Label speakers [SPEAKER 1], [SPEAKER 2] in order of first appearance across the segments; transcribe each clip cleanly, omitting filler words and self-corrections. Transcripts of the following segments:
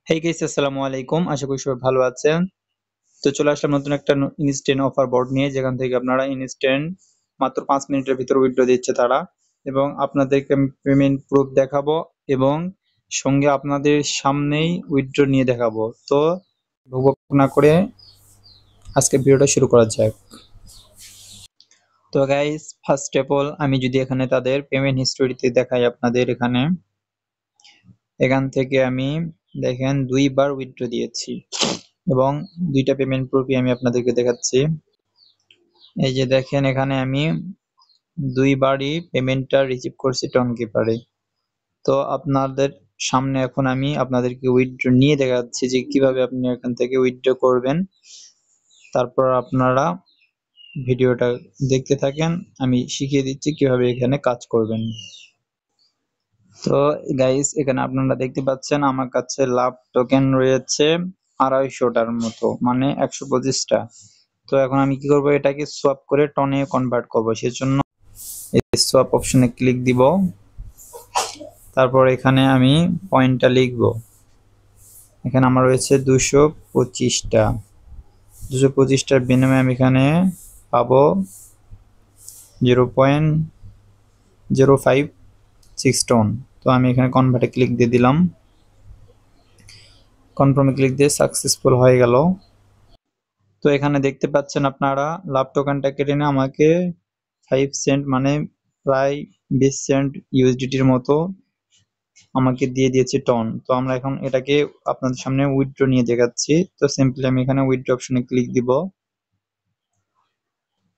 [SPEAKER 1] Hey guys, আসসালামু আলাইকুম। আশা করি সবাই ভালো আছেন। তো চলে আসলাম নতুন একটা ইনস্ট্যান্ট অফার বোর্ড নিয়ে, যেখান থেকে আপনারা ইনস্ট্যান্ট মাত্র ৫ মিনিটের ভিতর উইথড্র দিচ্ছে তারা, এবং আপনাদেরকে আমি পেমেন্ট প্রুফ দেখাবো এবং সঙ্গে আপনাদের সামনেই উইথড্র নিয়ে দেখাবো। তো বকবক না করে আজকে ভিডিওটা শুরু করা যাক। তো গাইস, ফার্স্ট অফ অল আমি যদি এখানে তাদের পেমেন্ট হিস্টোরিতে দেখাই আপনাদের, এখান থেকে আমি দেখেন ২ বার উইথড্র দিয়েছি এবং ২টা পেমেন্ট প্রুফই আমি আপনাদেরকে দেখাচ্ছি। এই যে দেখেন, এখানে আমি ২ বারই পেমেন্টটা রিসিভ করছি টনকিপারে। তো আপনাদের সামনে এখন আমি আপনাদেরকে উইথড্র নিয়ে দেখাচ্ছি যে কিভাবে আপনি এখান থেকে উইথড্র করবেন। তারপর আপনারা ভিডিওটা দেখতে থাকেন, আমি শিখিয়ে দিচ্ছি কিভাবে এখানে কাজ করবেন। তো গাইস, এখানে আপনারা দেখতে পাচ্ছেন আমার কাছে লাভ টোকেন রয়েছে ২৫০টার মতো, মানে ১২৫টা। তো এখন আমি কি করব, এটাকে সোয়াপ করে টনে কনভার্ট করব। সেজন্য এই সোয়াপ অপশনে ক্লিক দিব। তারপর এখানে আমি পয়েন্টটা লিখব। এখানে আমার রয়েছে ২২৫টা। ২২৫টার বিনিময়ে আমি এখানে পাবো 0.056 টন। তো আমি এখানে কনভার্টে ক্লিক দিয়ে দিলাম। কনফার্মে ক্লিক দিয়ে সাকসেসফুল হয়ে গেল। তো এখানে দেখতে পাচ্ছেন আপনারা, লাভ টোকেনটা কেটে নিয়ে আমাকে 5 সেন্ট, মানে প্রায় 20 সেন্ট ইউএসডিটির মতো আমাকে দিয়ে দিয়েছে টন। তো আমরা এখন এটাকে আপনাদের সামনে উইথড্র নিয়ে দেখাচ্ছি। তো সিম্পলি আমি এখানে উইথড্র অপশনে ক্লিক দিব।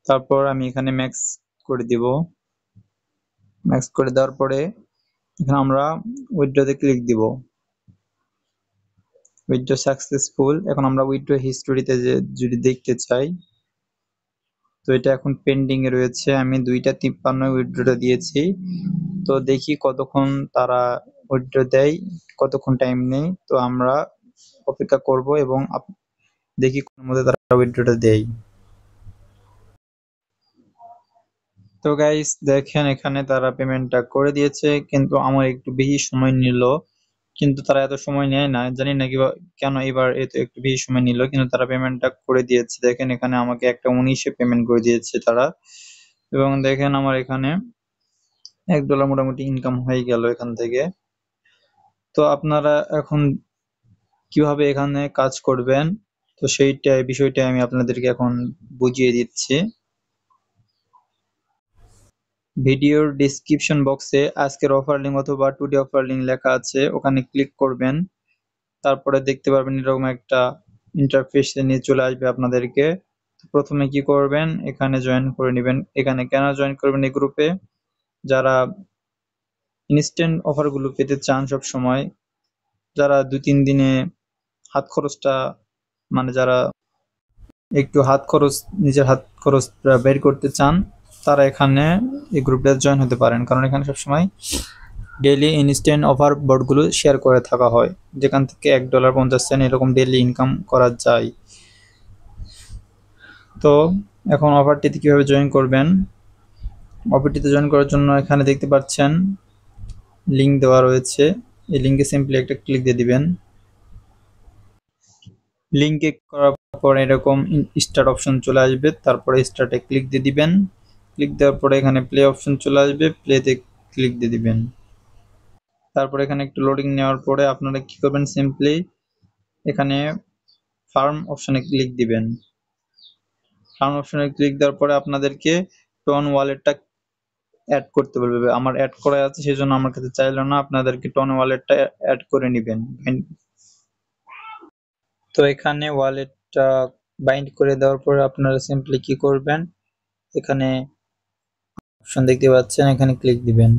[SPEAKER 1] তারপর আমি এখানে ম্যাক্স করে দিব। ম্যাক্স করে দেওয়ার পরে এখানে আমরা উইথড্রতে ক্লিক দিব। Withdraw successful. এখন আমরা উইথড্র হিস্টোরিতে যদি দেখতে চাই, তো এটা এখন পেন্ডিং এ রয়েছে। আমি 2টা 53 উইথড্রটা দিয়েছি। তো দেখি কতক্ষণ তারা উইথড্র দেয়, কতক্ষণ টাইম নেই। তো আমরা অপেক্ষা করব এবং দেখি কোন মধ্যে তারা উইথড্রটা দেয়। তো গাইস দেখেন, এখানে তারা পেমেন্টটা করে দিয়েছে, কিন্তু আমার একটু বেশি সময় নিল। কিন্তু তারা এত সময় নেয় না, জানি না কেন এবার এত একটু বেশি সময় নিল, কিন্তু তারা পেমেন্টটা করে দিয়েছে। দেখেন, এখানে আমাকে একটা 19-এ পেমেন্ট করে দিয়েছে তারা, এবং দেখেন আমার এখানে $1 মোটামুটি ইনকাম হয়ে গেল এখান থেকে। তো আপনারা এখন কিভাবে এখানে কাজ করবেন, তো বিষয়টা আমি আপনাদেরকে এখন বুঝিয়ে দিচ্ছি। ভিডিওর ডেসক্রিপশন বক্সে আজকের অফার লিঙ্ক অথবা টুডে অফার লিঙ্ক লেখা আছে, ওখানে ক্লিক করবেন। তারপরে দেখতে পারবেন এরকম একটা ইন্টারফেস নিয়ে চলে আসবে আপনাদেরকে। প্রথমে কি করবেন, এখানে জয়েন করে নেবেন। এখানে কেন জয়েন করবেন এই গ্রুপে? যারা ইনস্ট্যান্ট অফারগুলো পেতে চান সব সময়, যারা ২-৩ দিনে হাত খরচটা, মানে যারা একটু নিজের হাত খরচ বের করতে চান, তারা এখানে এই গ্রুপটা জয়েন হতে পারেন। কারণ এখানে সবসময় ডেইলি ইনস্ট্যান্ট অফার বোর্ডগুলো শেয়ার করে থাকা হয়, যেখান থেকে $1.50 এরকম ডেইলি ইনকাম করা যায়। তো এখন অফারটিতে কিভাবে জয়েন করবেন? অফারটিতে জয়েন করার জন্য এখানে দেখতে পাচ্ছেন লিঙ্ক দেওয়া রয়েছে। এই লিঙ্কে সিম্পলি একটা ক্লিক দিয়ে দিবেন। লিঙ্কে করার পর এরকম স্টার্ট অপশন চলে আসবে। তারপরে স্টার্টে ক্লিক দিয়ে দিবেন। ক্লিক দেওয়ার পরে এখানে প্লে অপশন চলে আসবে, প্লেতে ক্লিক দিয়ে দিবেন। তারপর এখানে একটু লোডিং নেওয়ার পরে আপনারা কি করবেন, সিম্পলি এখানে ফার্ম অপশনে ক্লিক দিবেন। ফার্ম অপশনে ক্লিক দেওয়ার পরে আপনাদেরকে টন ওয়ালেটটা অ্যাড করতে বলবে। আমার অ্যাড করা আছে, সেজন্য আমার কাছে চাইলো না। আপনাদেরকে টন ওয়ালেটটা অ্যাড করে নেবেন। তো এখানে ওয়ালেটটা বাইন্ড করে দেওয়ার পরে আপনারা সিম্পলি কি করবেন, এখানে অপশন দেখতে পাচ্ছেন, এখানে ক্লিক দিবেন।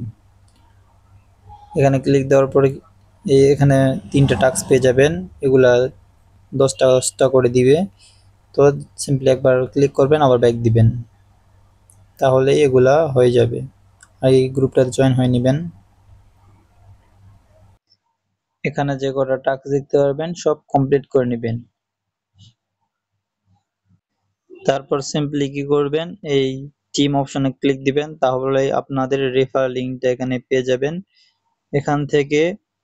[SPEAKER 1] এখানে ক্লিক দেওয়ার পরে এখানে 3টা টাস্ক পেয়ে যাবেন। এগুলা 10টা করে দিবে। তো সিম্পলি একবার ক্লিক করবেন, আবার ব্যাক দিবেন, তাহলেই এগুলা হয়ে যাবে। আর এই গ্রুপটাতে জয়েন হয়ে নেবেন। এখানে যে কটা টাস্ক দেখতে পারবেন সব কমপ্লিট করে নেবেন। তারপর সিম্পলি কি করবেন, এই টিম অপশনে ক্লিক দিবেন, তাহলে আপনাদের রেফার লিঙ্কটা এখানে পেয়ে যাবেন। এখান থেকে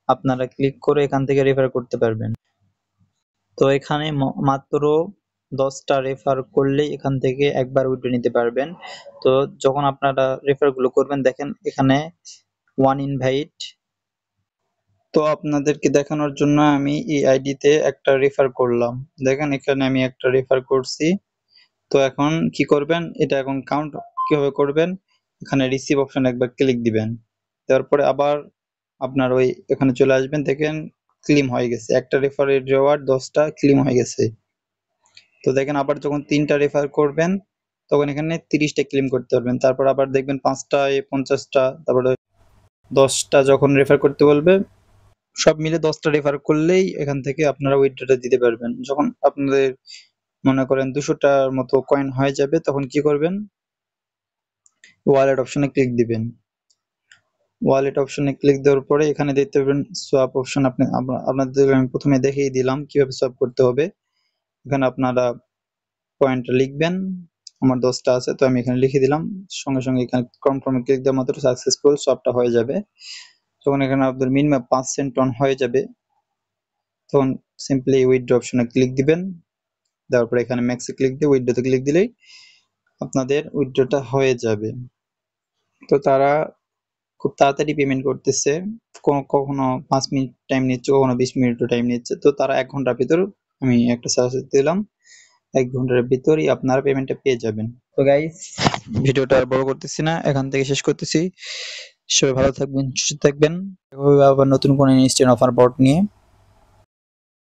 [SPEAKER 1] আপনারা ক্লিক করে এখান থেকে রেফার করতে পারবেন। তো এখানে মাত্র 10টা রেফার করলেই এখান থেকে একবার উইথড্র নিতে পারবেন। তো যখন আপনারা রেফার গুলো করবেন দেখেন এখানে 1 ইনভাইট। তো আপনাদেরকে দেখানোর জন্য আমি এই আইডিতে একটা রেফার করলাম। দেখেন এখানে আমি একটা রেফার করছি। তো এখন কি করবেন, এটা এখন কাউন্ট কিভাবে করবেন, এখানে রিসিভ অপশন একবার ক্লিক দিবেন। তারপরে আবার আপনার ওই এখানে চলে আসবেন, দেখেন ক্লেম হয়ে গেছে, একটা রেফারের রিওয়ার্ড 10টা ক্লেম হয়ে গেছে। তো দেখেন আবার যখন 3টা রেফার করবেন তখন এখানে 30টা ক্লেম করতে পারবেন। তারপর আবার দেখবেন 5টায় 50টা, তারপরে 10টা যখন রেফার করতে বলবে সব মিলে 10টা রেফার করলেই এখান থেকে আপনারা উইথড্রটা দিতে পারবেন। যখন আপনাদের মনে করেন 200টার মতো কয়েন হয়ে যাবে তখন কি করবেন, ওয়ালেট অপশনে ক্লিক দিবেন। ওয়ালেট অপশনে ক্লিক দেওয়ার পরে এখানে দেখতে পাবেন সোয়াপ অপশন। আপনাদের আমি প্রথমে দেখিয়ে দিলাম কিভাবে সোয়াপ করতে হবে। এখানে আপনারা পয়েন্টটা লিখবেন, আমার 10টা আছে তো আমি এখানে লিখে দিলাম, সঙ্গে সঙ্গে এখানে কনফার্মে ক্লিক দেওয়া মাত্র সাকসেসফুল সোয়াপটা হয়ে যাবে। যখন এখানে আপনাদের মিনিমাম 5 সেন্ট অন হয়ে যাবে তখন সিম্পলি উইথড্র অপশনে ক্লিক দিবেন। দেওয়ার পরে এখানে ম্যাক্সে ক্লিক দিয়ে উইথড্রতে ক্লিক দিলেই আপনাদের উইথড্রটা হয়ে যাবে। তো তারা খুব তাড়াতাড়ি পেমেন্ট করতেছে, কখনো 5 মিনিট টাইম নিচ্ছে, কখনো 20 মিনিটও টাইম নিচ্ছে। তো তারা 1 ঘন্টার ভিতর, আমি একটা সাজেশন দিলাম, 1 ঘন্টার ভিতরই আপনারা পেমেন্টটা পেয়ে যাবেন। তো গাইস ভিডিওটা আর বড় করতেছি না, এখান থেকে শেষ করতেছি। সবাই ভালো থাকবেন, সুস্থ থাকবেন। আবার নতুন কোনো ইনস্ট্যান্ট অফার বট নিয়ে।